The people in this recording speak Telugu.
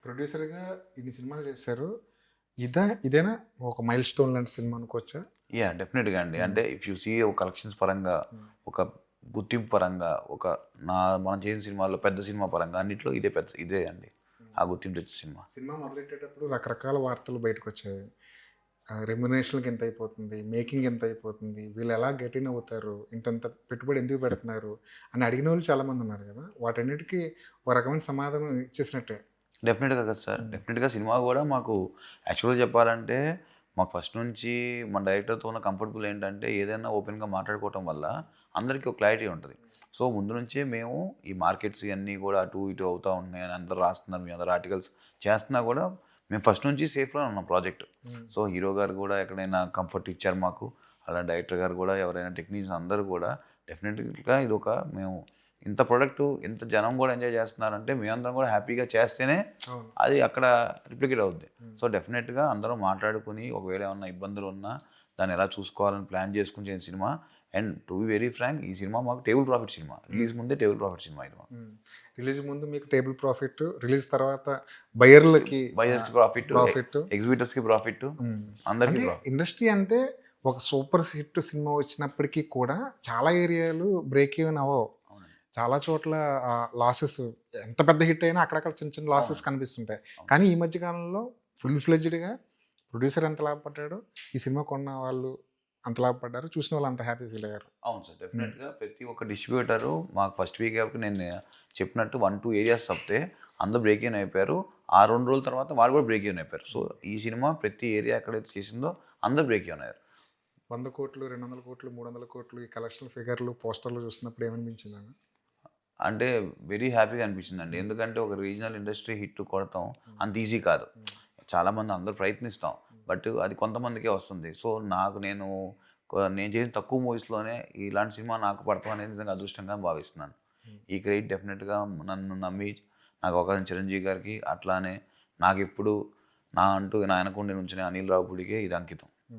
ప్రొడ్యూసర్‌గా ఇన్ని సినిమాలు చేశారు. ఇదేనా ఒక మైల్ స్టోన్ లాంటి సినిమా అనుకోవచ్చా? డెఫినెట్‌గా అండి. హ్మ్. అంటే ఇఫ్ యూ సీ ఒక కలెక్షన్స్ పరంగా, హ్మ్. ఒక గుర్తింపు పరంగా, ఒక మనం చేసిన సినిమాల్లో పెద్ద సినిమా పరంగా అన్నిట్లో ఇదే అండి. హ్మ్. ఆ గుర్తింపు తెచ్చే సినిమా. సినిమా మొదలెట్టేటప్పుడు రకరకాల వార్తలు బయటకొచ్చాయి. రెమ్యునరేషన్‌లకి ఇంతయిపోతుంది, మేకింగ్ ఇంతయిపోతుంది, వీళ్ళెలా గెట్ ఇన్ అవుతారు, ఇంతంత పెట్టుబడి ఎందుకు పెడుతున్నారు అని అడిగినోళ్ళు చాలామందున్నారు గదా! వాటన్నిటికి ఒక రకమైన సమాధానం ఇచ్చేసినట్టే. డెఫినెట్‌గా కదా సార్. హ్మ్. డెఫినెట్‌గా సినిమా గూడా మాకు యాక్చువల్‌గా చెప్పాలంటే, మాకు ఫస్ట్ నుంచి మన డైరెక్టర్‌తో ఉన్న కంఫర్టబుల్ ఏంటంటే, ఏదైనా ఓపెన్‌గా మాట్లాడుకోవటం వల్ల అందరికీ ఒక క్లారిటీ ఉంటది. సో, ముందు నుంచే మేము ఈ మార్కెట్స్ ఇయన్నీ గూడా అటు ఇటు అవుతా ఉంటున్నాయని అందరూ రాస్తున్నారు. మీ అందరు ఆర్టికల్స్ చేస్తున్నా గూడా మేము ఫస్ట్ నుంచి సేఫ్‌లోనే ఉన్నాం ప్రాజెక్ట్. హ్మ్. సో, హీరో గారు గూడా ఎక్కడైనా కంఫర్ట్ ఇచ్చారు మాకు. అలా డైరెక్టర్ గారు గూడా ఎవరైనా టెక్నీషియన్స్ అందరూ గూడా డెఫినెట్‌గా ఇదొక మేము ఇంత ప్రొడక్టు ఇంత జనం గూడా ఎంజాయ్ చేస్తున్నారంటే మేమందరం గూడా హ్యాపీగా చేస్తేనే అవును. అది అక్కడ రిప్లికేట్ అవుద్ది. హ్మ్. సో, డెఫినెట్‌గా అందరం మాట్లాడుకొని ఒకవేళ ఏమన్నా ఇబ్బందులున్నా దాన్ని ఎలా చూసుకోవాలని ప్లాన్ చేసుకొని చేసిన సినిమా. And to be very frank ఈ సినిమా మాకు టేబుల్ ప్రాఫిట్ సినిమా. హ్మ్. రిలీజ్ ముందే టేబుల్ ప్రాఫిట్ సినిమా ఇది మాకు. హ్మ్. రిలీజ్ ముందు మీకు టేబుల్ ప్రాఫిట్, రిలీజ్ తర్వాత బయర్లకి బయర్స్‌కి ప్రాఫిట్, ప్రాఫిట్. ఎగ్జిబిటర్స్‌కి ప్రాఫిట్, హ్మ్. అందరికీ అంటే ప్రాఫిట్. ఇండస్ట్రీ అంటే ఒక సూపర్ హిట్ సినిమా వచ్చినప్పటికీ కూడా చాలా ఏరియాలు బ్రేక్ ఈవెన్ అవ్వవు. అవునండి. చాలా చోట్ల లాసెస్ ఎంత పెద్ద హిట్ అయినా అక్కడక్కడ చిన్న చిన్న లాసెస్ అవునండి. కనిపిస్తుంటాయి. అవును. కానీ ఈ మధ్య కాలంలో ఫుల్ ఫ్లెడ్జ్డ్‌గా ప్రొడ్యూసర్ ఎంత లాభపడ్డాడో, ఈ సినిమా కొన్న వాళ్ళు అంత లాభపడ్డారు. చూసిన వాళ్ళు అంత హ్యాపీ ఫీల్ అయ్యారు. అవును సార్. హ్మ్. డెఫినెట్‌గా ప్రతి ఒక్క డిస్ట్రిబ్యూటరు మాకు ఫస్ట్ వీక్ కాబట్టి నేను చెప్పినట్టు 1, 2 ఏరియాస్ తప్పితే అందరూ బ్రేక్ ఈవెన్ అయిపోయారు. ఆ 2 రోజుల తర్వాత వాళ్ళు కూడా బ్రేక్ ఈవెన్ అయిపోయారు. సో, ఈ సినిమా ప్రతి ఏరియా ఎక్కడైతే చేసిందో అందరూ బ్రేక్ ఈవెన్ అయ్యారు. 100,00,00,000, 200,00,00,000, 300,00,00,000 ఈ కలెక్షన్ ఫిగర్‌లు, పోస్టర్‌లు చూస్తున్నప్పుడు ఏమనిపించిందన్న? అంటే వెరీ హ్యాపీగా అనిపించిందండి. హ్మ్. ఎందుకంటే ఒక రీజనల్ ఇండస్ట్రీ హిట్ కొడతాం హ్మ్. అంత ఈజీ కాదు. హ్మ్. చాలామంది అందరూ ప్రయత్నిస్తాం. హ్మ్. బట్ అది కొంతమందికే వస్తుంది. సో, నేను చేసిన తక్కువ మూవీస్‌లోనే ఇలాంటి సినిమా నాకు పడటం అనేది నిజంగా అదృష్టంగా భావిస్తున్నాను. హ్మ్. ఈ క్రెడిట్ డెఫినిట్‌గా నన్ను నమ్మి నాకు అవకాశం చిరంజీవి గారికి, అట్లానే నాకెప్పుడు నా వెనకుండి నుంచిన అనిల్ రావిపూడికే ఇది అంకితం.